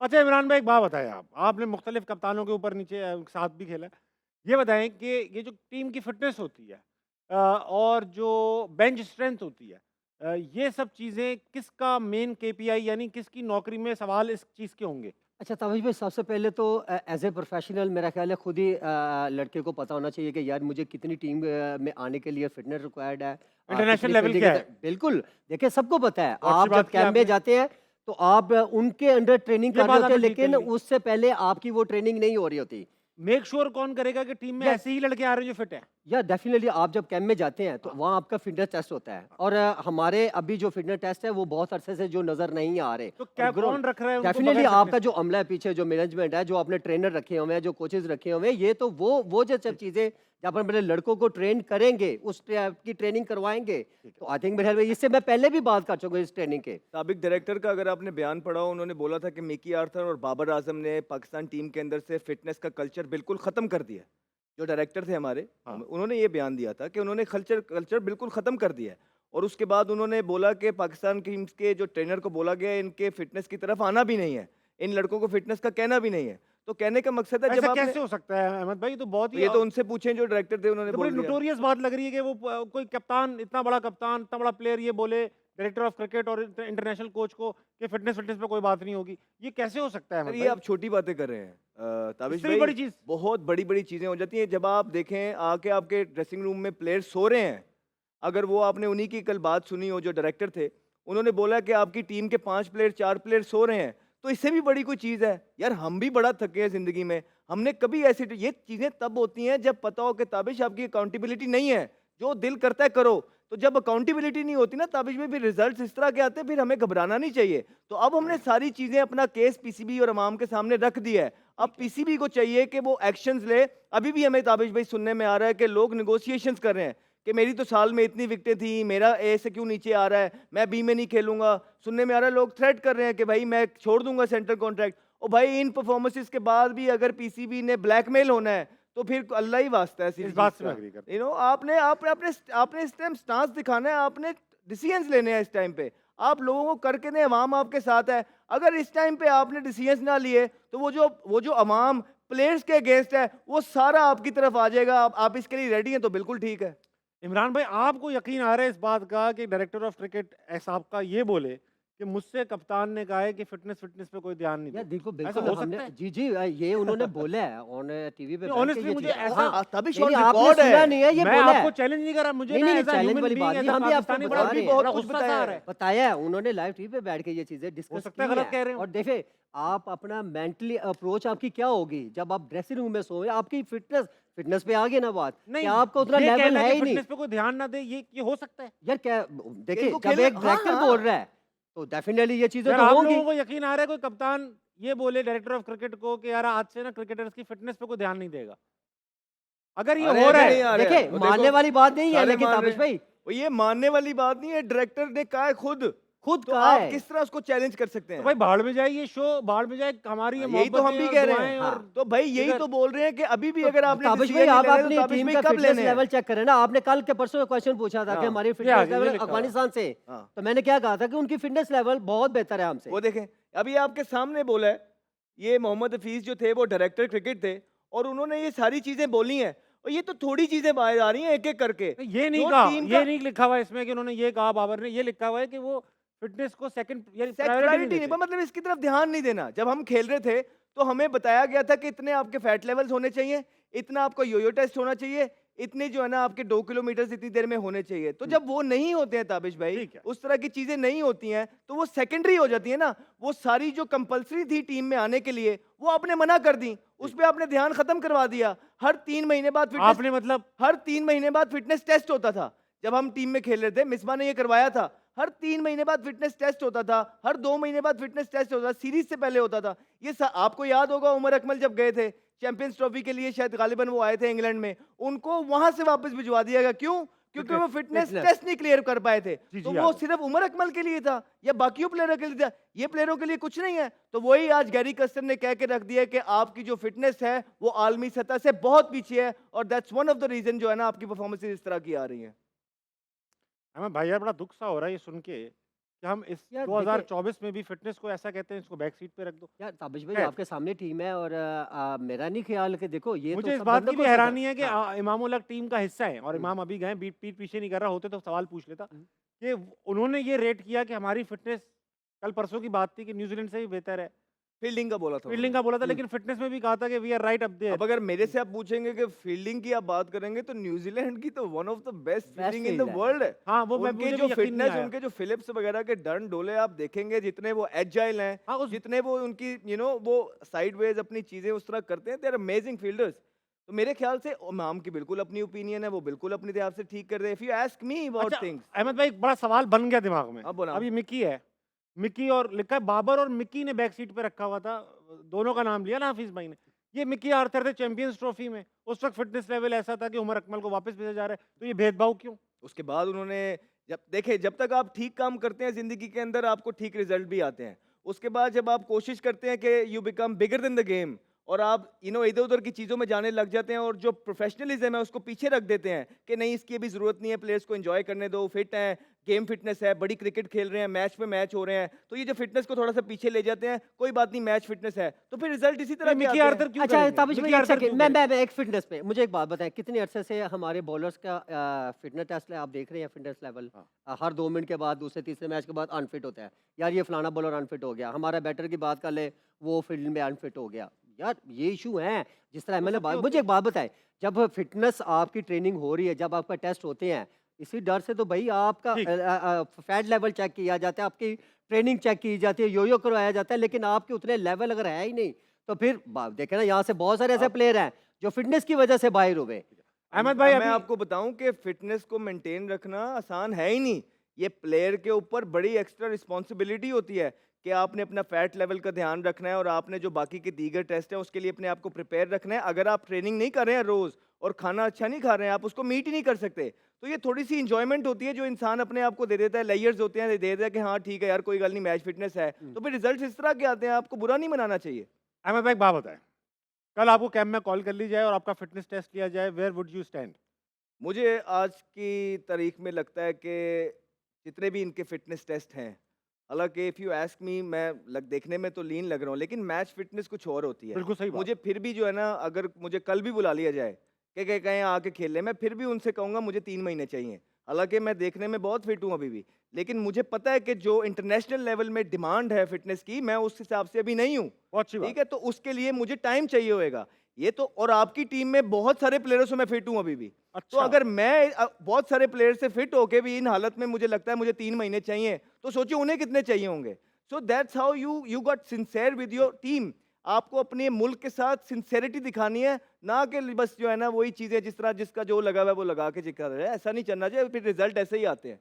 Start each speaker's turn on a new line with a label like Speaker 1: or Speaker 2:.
Speaker 1: अच्छा इमरान भाई एक बात बताएँ आप, आपने मुख्तलिफ कप्तानों के ऊपर नीचे साथ भी खेला है। ये बताएँ कि ये जो टीम की फ़िटनेस होती है और जो बेंच स्ट्रेंथ होती है ये सब चीज़ें किसका मेन केपीआई यानी किसकी नौकरी में सवाल इस चीज़ के होंगे?
Speaker 2: अच्छा ताबिश भाई, सबसे पहले तो एज़ ए प्रोफ़ेशनल मेरा ख़्याल है खुद ही लड़के को पता होना चाहिए कि यार मुझे कितनी टीम में आने के लिए फ़िटनेस रिक्वायर्ड है,
Speaker 1: इंटरनेशनल
Speaker 2: कितनी
Speaker 1: लेवल
Speaker 2: फील्डिंग
Speaker 1: क्या
Speaker 2: की
Speaker 1: है?
Speaker 2: बिल्कुल, देखिए सबको पता है।
Speaker 1: बहुत अच्छी
Speaker 2: आप जब
Speaker 1: बात की
Speaker 2: कैंप में
Speaker 1: आपने।
Speaker 2: जाते हैं, तो आप उनके अंडर ट्रेनिंग
Speaker 1: ये
Speaker 2: कर रहे
Speaker 1: बात
Speaker 2: होते हैं,
Speaker 1: आपने ठीक कर
Speaker 2: लेकिन
Speaker 1: ली।
Speaker 2: उससे पहले आपकी वो ट्रेनिंग नहीं हो रही होती।
Speaker 1: मेक श्योर कौन करेगा कि टीम में
Speaker 2: या
Speaker 1: ऐसे ही लड़के आ रहे हैं जो फिट हैं?
Speaker 2: या डेफिनेटली आप जब कैंप में जाते हैं तो
Speaker 1: हाँ,
Speaker 2: वहाँ आपका फिटनेस टेस्ट होता है,
Speaker 1: हाँ।
Speaker 2: और हमारे अभी जो फिटनेस टेस्ट है वो बहुत अरसे से जो नज़र नहीं आ रहे,
Speaker 1: तो
Speaker 2: और
Speaker 1: क्या
Speaker 2: ग्राउंड
Speaker 1: कौन रख रहा है उनको
Speaker 2: डेफिनेटली
Speaker 1: बगैर फिटनेस
Speaker 2: आपका जो
Speaker 1: के?
Speaker 2: अमला है पीछे, जो मैनेजमेंट है, जो आपने ट्रेनर रखे हुए हैं, जो कोचेज रखे हुए हैं, ये तो वो जो सब
Speaker 1: ठीक,
Speaker 2: चीज़ें जब हम अपने लड़कों को ट्रेन करेंगे, उस टाइप की ट्रेनिंग करवाएंगे,
Speaker 1: ठीक है।
Speaker 2: तो आई थिंक मेरे ख्याल में इससे मैं पहले भी बात कर चुका हूँ इस ट्रेनिंग के।
Speaker 3: साबिक डायरेक्टर का अगर आपने बयान पढ़ा हो, उन्होंने बोला था कि मिकी आर्थर और बाबर आजम ने पाकिस्तान टीम के अंदर से फिटनेस का कल्चर बिल्कुल ख़त्म कर दिया है। जो डायरेक्टर थे हमारे,
Speaker 1: हाँ।
Speaker 3: उन्होंने ये बयान दिया था कि उन्होंने कल्चर कल्चर बिल्कुल ख़त्म कर दिया है। और उसके बाद उन्होंने बोला कि पाकिस्तान टीम्स के जो ट्रेनर को बोला गया है, इनके फिटनेस की तरफ आना भी नहीं है, इन लड़कों को फिटनेस का कहना भी नहीं है। तो कहने का मकसद है, जब
Speaker 1: ऐसा
Speaker 3: आपने,
Speaker 1: कैसे हो सकता है अहमद भाई? ये तो बहुत
Speaker 3: तो
Speaker 1: ही
Speaker 3: ये तो उनसे पूछें जो डायरेक्टर थे,
Speaker 1: ये
Speaker 3: उन्होंने
Speaker 1: तो बड़ी
Speaker 3: बोल दिया।
Speaker 1: नोटोरियस बात लग रही है कि वो कोई कप्तान, इतना बड़ा प्लेयर ये बोले डायरेक्टर ऑफ क्रिकेट और इंटरनेशनल कोच को कि फिटनेस पे कोई बात नहीं होगी। ये कैसे हो सकता है
Speaker 3: सर,
Speaker 1: अहमद
Speaker 3: ये
Speaker 1: भाई?
Speaker 3: आप छोटी बातें कर रहे हैं ताबिश
Speaker 1: इससे भी
Speaker 3: भाई।
Speaker 1: बड़ी चीज़
Speaker 3: बहुत बड़ी-बड़ी चीज़ें हो जाती हैं जब आप देखें आके आपके ड्रेसिंग रूम में प्लेयर सो रहे हैं। अगर वो आपने उन्हीं की कल बात सुनी हो जो डायरेक्टर थे, उन्होंने बोला कि आपकी टीम के 5 प्लेयर 4 प्लेयर सो रहे हैं, तो इससे भी बड़ी कोई चीज़ है? यार हम भी बड़ा थके हैं ज़िंदगी में। हमने कभी ऐसी ये चीज़ें तब होती हैं जब पता हो कि ताबिश आपकी अकाउंटेबिलिटी नहीं है। जो दिल करता है करो। तो जब अकाउंटेबिलिटी नहीं होती ना ताबिश में, फिर रिजल्ट्स इस तरह के आते हैं, फिर हमें घबराना नहीं चाहिए। तो अब हमने सारी चीज़ें अपना केस पीसीबी और अवाम के सामने रख दिया है। अब
Speaker 1: ठीक है।
Speaker 3: पीसीबी को चाहिए कि वो एक्शंस ले। अभी भी हमें ताबिश भाई सुनने में आ रहा है कि लोग नेगोशिएशंस कर रहे हैं कि मेरी तो साल में इतनी विकेटें थी, मेरा ए से क्यों नीचे आ रहा है, मैं बी में नहीं खेलूंगा। सुनने में आ रहा है लोग थ्रेट कर रहे हैं कि भाई मैं छोड़ दूंगा सेंट्रल कॉन्ट्रैक्ट। और भाई इन परफॉर्मेंसेस के बाद भी अगर पीसीबी ने ब्लैकमेल होना है, तो फिर अल्लाह ही वास्ता है
Speaker 1: इस
Speaker 3: सीधी चीज़
Speaker 1: बात से मैं
Speaker 3: का।
Speaker 1: एग्री करता
Speaker 3: यू
Speaker 1: हूँ।
Speaker 3: नो आपने आपने आपने आपने इस टाइम स्टांस दिखाना है, आपने डिसीजंस लेने हैं इस टाइम पे। आप लोगों को करके दें, अवाम आपके साथ है। अगर इस टाइम पे आपने डिसीजंस ना लिए, तो वो जो अवाम प्लेयर्स के अगेंस्ट है, वो सारा आपकी तरफ आ जाएगा। आप इसके लिए रेडी हैं तो बिल्कुल ठीक है।
Speaker 1: इमरान भाई आपको यकीन आ रहा है इस बात का कि डायरेक्टर ऑफ क्रिकेट साहब का ये बोले कि मुझसे कप्तान ने कहा है कि फिटनेस पे कोई ध्यान नहीं
Speaker 2: या
Speaker 1: दो।
Speaker 2: देखो
Speaker 1: ऐसा
Speaker 2: बिल्कुल
Speaker 1: हो
Speaker 2: हमने
Speaker 1: सकता है?
Speaker 2: जी, जी ये उन्होंने बोला है ऑन टीवी पे
Speaker 1: नहीं
Speaker 2: बैठ के
Speaker 1: ऑनेस्टली
Speaker 2: ये
Speaker 1: मुझे
Speaker 2: चीज़
Speaker 1: ऐसा
Speaker 2: हाँ,
Speaker 3: तबिश
Speaker 2: नहीं,
Speaker 3: ऑन
Speaker 2: नहीं आपने
Speaker 3: रिकॉर्ड
Speaker 2: सुना
Speaker 3: है।
Speaker 2: नहीं है, ये
Speaker 1: मैं
Speaker 2: बोला है।
Speaker 1: आपको चैलेंज नहीं कर रहा, मुझे
Speaker 2: नहीं,
Speaker 1: ना
Speaker 2: नहीं, नहीं
Speaker 1: एज़ अ
Speaker 2: चैलेंज
Speaker 1: ह्यूमन
Speaker 2: वाली बात
Speaker 1: बीइंग
Speaker 2: नहीं,
Speaker 1: एज़ अ
Speaker 2: हम भी आपको
Speaker 1: पाकिस्तानी बड़ा
Speaker 2: बता
Speaker 3: और भी
Speaker 2: रहे हैं।
Speaker 3: बहुत
Speaker 1: बड़ा
Speaker 3: कुछ
Speaker 1: गुस्सा सा
Speaker 3: बताया
Speaker 1: आ
Speaker 3: है।
Speaker 1: रहा है।
Speaker 2: बताया है उन्होंने, लाइव टीवी पे बैठ के ये चीज़ें
Speaker 1: हो
Speaker 2: डिस्कस
Speaker 1: सकता है
Speaker 2: की
Speaker 1: गलत
Speaker 2: हैं।
Speaker 1: कह रहे हो।
Speaker 2: और देखिए, आप अपना मेंटली अप्रोच आपकी क्या होगी जब आप ड्रेसिंग रूम में सोए, आपकी फिटनेस फिटनेस पे आ गई ना बात, कि
Speaker 1: नहीं,
Speaker 2: आपका उतना
Speaker 1: ये
Speaker 2: लेवल
Speaker 1: कहना
Speaker 2: है
Speaker 1: कि
Speaker 2: ही नहीं।
Speaker 1: फिटनेस पे कोई ध्यान ना दे ये हो सकता है?
Speaker 2: यार क्या
Speaker 3: कि
Speaker 2: देखिए,
Speaker 3: इनको
Speaker 2: जब
Speaker 3: खेलने,
Speaker 2: एक
Speaker 3: हाँ,
Speaker 2: डायरेक्टर बोल
Speaker 3: हाँ।
Speaker 2: रहा है, तो डेफिनेटली ये चीज़ें
Speaker 1: यार
Speaker 2: तो
Speaker 1: आप
Speaker 2: होंगी।
Speaker 1: लोगों को यकीन आ रहा है कोई कप्तान ये बोले डायरेक्टर ऑफ क्रिकेट को कि यार आज से ना क्रिकेटर्स की फिटनेस पे कोई ध्यान नहीं देगा? अगर ये
Speaker 3: आ रहे
Speaker 1: हो
Speaker 3: हैं
Speaker 1: रहा
Speaker 3: कि
Speaker 2: देखिए,
Speaker 3: नहीं
Speaker 1: है
Speaker 3: आ रहे हैं?
Speaker 2: देखिए
Speaker 3: वो देखो,
Speaker 2: मानने वाली बात नहीं है,
Speaker 3: सारे
Speaker 2: लेकिन
Speaker 3: मान रहे
Speaker 2: ताबिश
Speaker 3: हैं।
Speaker 2: भाई
Speaker 3: वो ये मानने वाली बात नहीं है, डायरेक्टर ने कहा है खुद।
Speaker 2: खुद
Speaker 3: तो
Speaker 2: कहा
Speaker 3: आप
Speaker 2: है।
Speaker 3: किस तरह उसको चैलेंज कर सकते
Speaker 1: तो
Speaker 3: हैं?
Speaker 1: भाई भाड़ में जाए ये शो, भाड़ में जाए हमारी ये
Speaker 3: हाँ, यही तो हम
Speaker 1: मोहब्बतें
Speaker 3: भी
Speaker 1: और
Speaker 3: कह रहे हैं।
Speaker 1: दुआएँ और
Speaker 2: हाँ,
Speaker 3: तो भाई यही
Speaker 1: जिगर।
Speaker 3: तो बोल रहे हैं कि अभी भी
Speaker 2: तो
Speaker 3: अगर आपने
Speaker 2: ताबिश भाई
Speaker 3: डिसीजन नहीं
Speaker 2: आप
Speaker 3: लेने, तो
Speaker 2: अपनी
Speaker 3: ताबिश
Speaker 2: टीम
Speaker 3: भाई
Speaker 2: का
Speaker 3: कब
Speaker 2: फिटनेस
Speaker 3: लेने हैं?
Speaker 2: लेवल चेक करें ना। आपने कल के परसों क्वेश्चन पूछा था कि
Speaker 3: हाँ,
Speaker 2: हमारी
Speaker 1: ये आ
Speaker 2: फिटनेस
Speaker 1: गया,
Speaker 2: लेवल
Speaker 1: ये लिखा हुआ है।
Speaker 2: अफगानिस्तान से,
Speaker 3: हाँ।
Speaker 2: तो मैंने क्या कहा था कि उनकी फिटनेस लेवल बहुत बेहतर है हमसे।
Speaker 3: वो देखें, अभी आपके सामने बोला है, ये मोहम्मद हफीज जो थे वो डायरेक्टर क्रिकेट थे, और उन्होंने ये सारी चीजें बोली हैं। और ये तो थोड़ी चीजें बाहर आ रही हैं एक एक करके।
Speaker 1: नहीं, ये नहीं
Speaker 3: जो
Speaker 1: कहा,
Speaker 3: टीम
Speaker 1: ये
Speaker 3: का
Speaker 1: नहीं लिखा हुआ है इसमें कि उन्होंने ये कहा बाबर ने, ये लिखा हुआ है कि वो फिटनेस को सेकंड यानी प्रायोरिटी नहीं
Speaker 3: प्रायोरिटी नहीं,
Speaker 1: देते।
Speaker 3: मतलब इसकी तरफ ध्यान नहीं देना। जब हम खेल रहे थे, तो हमें बताया गया था कि इतने आपके फैट लेवल्स होने चाहिए, इतना आपका योयो टेस्ट होना चाहिए, इतने जो है ना आपके 2 किलोमीटर इतनी देर में होने चाहिए। तो जब वो नहीं होते हैं ताबिश भाई,
Speaker 1: ठीक है।
Speaker 3: उस तरह की चीजें नहीं होती हैं, तो वो सेकेंडरी हो जाती है ना। वो सारी जो कंपलसरी थी टीम में आने के लिए, वो आपने मना कर दी। उस
Speaker 1: ठीक
Speaker 3: पे आपने ध्यान खत्म करवा दिया। हर 3 महीने बाद
Speaker 1: है।
Speaker 3: फिटनेस
Speaker 1: आपने मतलब
Speaker 3: हर 3 महीने बाद फिटनेस टेस्ट होता था। जब हम टीम में खेल रहे थे, मिसबा ने ये करवाया था। हर 3 महीने बाद फिटनेस टेस्ट होता था, हर 2 महीने बाद फिटनेस टेस्ट होता था, सीरीज से पहले होता था। आपको याद होगा, उमर अकमल जब गए थे चैंपियंस ट्रॉफी के लिए, शायद गालिबन वो आए थे इंग्लैंड में, उनको वहां से वापस भिजवा दिया गया। क्यों? क्योंकि
Speaker 1: फिटनेस
Speaker 3: वो फिटनेस
Speaker 2: फिटनेस
Speaker 3: टेस्ट नहीं क्लियर कर पाए थे।
Speaker 1: जी,
Speaker 3: तो
Speaker 1: जी
Speaker 3: वो
Speaker 1: याद है।
Speaker 3: सिर्फ उमर अकमल के लिए था या बाकियों प्लेयरों के लिए था? ये प्लेयरों के लिए कुछ नहीं है। तो वही आज गैरी कस्टर ने कह के रख दिया कि आपकी जो फिटनेस है वो आलमी सतह से बहुत पीछे है, और that's one of the reason जो है ना आपकी परफॉर्मेंस इस तरह की आ रही है।
Speaker 1: हमें भाई यार बड़ा दुःख सा हो रहा है ये सुन के कि हम इस
Speaker 2: यार देखिए
Speaker 1: 2024 में भी फिटनेस को ऐसा कहते हैं, इसको बैक सीट पे रख दो?
Speaker 2: यार ताबिश भाई
Speaker 1: खैर,
Speaker 2: आपके सामने टीम है और मेरा नहीं ख्याल कि देखो ये तो
Speaker 1: मुझे इस
Speaker 2: सब
Speaker 1: बात की भी
Speaker 2: बंदोबस्त है सर।
Speaker 1: हैरानी है कि
Speaker 2: हाँ।
Speaker 1: इमाम उल हक टीम का हिस्सा है और
Speaker 2: हुँ,
Speaker 1: इमाम अभी गए, पीठ पीछे नहीं कर रहा, होते तो सवाल पूछ लेता
Speaker 2: हुँ।
Speaker 1: कि उन्होंने ये रेट किया कि हमारी फिटनेस, कल परसों की बात थी कि न्यूजीलैंड से भी बेहतर है।
Speaker 3: फील्डिंग का बोला था
Speaker 1: फील्डिंग
Speaker 3: उन्होंने।
Speaker 1: का बोला था,
Speaker 2: हुँ।
Speaker 1: लेकिन फिटनेस में भी कहा था कि we are right up there.
Speaker 3: अब अगर मेरे से आप पूछेंगे कि फील्डिंग की आप बात करेंगे तो न्यूजीलैंड की तो one of the best
Speaker 2: best
Speaker 3: fielding in the
Speaker 2: field है।
Speaker 3: वर्ल्ड है।
Speaker 1: हाँ, वो मैं
Speaker 3: उनके
Speaker 1: मुझे
Speaker 3: जो
Speaker 1: भी यकीन नहीं
Speaker 3: फिटनेस,
Speaker 1: आया।
Speaker 3: उनके जो फिलिप्स वगैरह के डंड डोले आप देखेंगे, जितने वो एजाइल हैं,
Speaker 1: हाँ, उस
Speaker 3: जितने वो उनकी वो साइडवेज अपनी चीजें उस तरह करते हैं, दे आर अमेजिंग फील्डर्स। तो मेरे ख्याल से इमाम की बिल्कुल अपनी ओपिनियन है, वो बिल्कुल अपने हिसाब से ठीक कर रहे हैं। इफ यू आस्क मी
Speaker 1: अच्छा,
Speaker 3: अबाउट थिंग्स,
Speaker 1: अहमद भाई एक बड़ा सवाल बन गया दिमाग में।
Speaker 3: अब बोला।
Speaker 1: अब ये मिकी है, मिकी और लिखा है बाबर और मिकी ने बैक सीट पे रखा हुआ था, दोनों का नाम लिया ना हाफिज भाई ने। ये मिकी आर्थर थे चैंपियंस ट्रॉफी में, उस वक्त फिटनेस लेवल ऐसा था कि उमर अकमल को वापस भेजा जा रहा है, तो ये भेदभाव क्यों?
Speaker 3: उसके बाद उन्होंने, जब देखिए, जब तक आप ठीक काम करते हैं जिंदगी के अंदर, आपको ठीक रिजल्ट भी आते हैं। उसके बाद जब आप कोशिश करते हैं कि you become bigger than the game, और आप इधर उधर की चीज़ों में जाने लग जाते हैं और जो प्रोफेशनलिज्म है उसको पीछे रख देते हैं कि नहीं, इसकी अभी ज़रूरत नहीं है, प्लेयर्स को एंजॉय करने दो, फिट हैं, गेम फिटनेस है, बड़ी क्रिकेट खेल रहे हैं, मैच पे मैच हो रहे हैं, तो ये जो फिटनेस को थोड़ा सा पीछे ले जाते हैं, कोई बात नहीं, मैच फिटनेस है, तो फिर रिजल्ट इसी
Speaker 1: ये
Speaker 3: तरह के
Speaker 1: मिकी
Speaker 3: आते हैं।
Speaker 1: आर्थर क्यों
Speaker 2: अच्छा
Speaker 1: करेंगे?
Speaker 2: ताबिश भाई
Speaker 1: मिकी
Speaker 2: एक
Speaker 1: आर्थर
Speaker 2: सेकंड,
Speaker 1: क्यों
Speaker 2: मैं
Speaker 1: करेंगे?
Speaker 2: मैं एक फिटनेस पे मुझे एक बात बताएं, कितने अरसे से हमारे बॉलर्स का फिटनेस टेस्ट आप देख रहे हैं फिटनेस लेवल?
Speaker 1: हाँ।
Speaker 2: हर 2 मिनट के बाद दूसरे तीसरे मैच के बाद अनफिट होता है। यार ये फलाना बॉलर अनफिट हो गया, हमारा बैटर की बात कर ले, वो फील्ड में अनफिट हो गया। यार ये इशू है। जिस तरह
Speaker 1: वो
Speaker 2: मैंने
Speaker 1: सबके
Speaker 2: बात,
Speaker 1: होते
Speaker 2: मुझे
Speaker 1: हैं।
Speaker 2: एक बात बताएं, जब फिटनेस आपकी ट्रेनिंग हो रही है, जब आपका टेस्ट होते हैं, इसी डर से तो भाई आपका
Speaker 1: ठीक।
Speaker 2: फैट लेवल चेक किया जाता है, आपकी ट्रेनिंग चेक की जाती है, यो करवाया जाता है, लेकिन आपके उतने लेवल अगर है ही नहीं, तो फिर देखे ना, यहाँ से बहुत सारे ऐसे
Speaker 3: आप
Speaker 2: प्लेयर हैं जो फिटनेस की वजह से बाहर हुए।
Speaker 1: अहमद भाई
Speaker 3: मैं
Speaker 1: अभी
Speaker 3: आपको बताऊं कि फिटनेस को मेंटेन रखना आसान है ही नहीं। ये प्लेयर के ऊपर बड़ी एक्स्ट्रा रिस्पॉन्सिबिलिटी होती है कि आपने अपना फैट लेवल का ध्यान रखना है और आपने जो बाकी के दीगर टेस्ट हैं उसके लिए अपने आप को प्रिपेयर रखना है। अगर आप ट्रेनिंग नहीं कर रहे हैं रोज और खाना अच्छा नहीं खा रहे हैं, आप उसको मीट ही नहीं कर सकते, तो ये थोड़ी सी इंजॉयमेंट होती है जो इंसान अपने आप को दे देता है, लेयर्स होते हैं, दे देता है कि हाँ ठीक है यार, कोई गल नहीं, मैच फिटनेस है, तो फिर रिजल्ट इस तरह के आते हैं। आपको बुरा नहीं मनाना चाहिए।
Speaker 1: अहमद भाई एक बात बताएं, कल आपको कैंप में कॉल कर ली जाए और आपका फिटनेस टेस्ट लिया जाए, वेयर वुड यू स्टैंड?
Speaker 3: मुझे आज की तारीख में लगता है कि जितने भी इनके फिटनेस टेस्ट हैं, हालांकि इफ़ यू आस्क मी, मैं देखने में तो लीन लग रहा हूँ, लेकिन मैच फिटनेस कुछ और होती है।
Speaker 1: बिल्कुल सही बात।
Speaker 3: मुझे फिर भी जो है ना, अगर मुझे कल भी बुला लिया जाए कि कहीं आके खेल ले, मैं फिर भी उनसे कहूँगा मुझे 3 महीने चाहिए। हालांकि मैं देखने में बहुत फिट हूँ अभी भी, लेकिन मुझे पता है कि जो इंटरनेशनल लेवल में डिमांड है फिटनेस की, मैं उस हिसाब से अभी नहीं हूँ।
Speaker 1: बहुत अच्छी बात।
Speaker 3: ठीक है, तो उसके लिए मुझे टाइम चाहिए होएगा। ये तो, और आपकी टीम में बहुत सारे प्लेयरों से मैं फिट हूँ अभी भी। तो
Speaker 1: अच्छा।
Speaker 3: अगर मैं बहुत सारे प्लेयर से फिट होके भी इन हालत में मुझे लगता है मुझे 3 महीने चाहिए, तो सोचिए उन्हें कितने चाहिए होंगे। So that's how you got sincere with your team. आपको अपने मुल्क के साथ सिंसेरिटी दिखानी है, ना कि बस जो है ना वही चीजें जिस तरह जिसका जो लगा हुआ है वो लगा के चिपका रहा है। ऐसा नहीं चलना चाहिए, फिर रिजल्ट ऐसे ही आते हैं।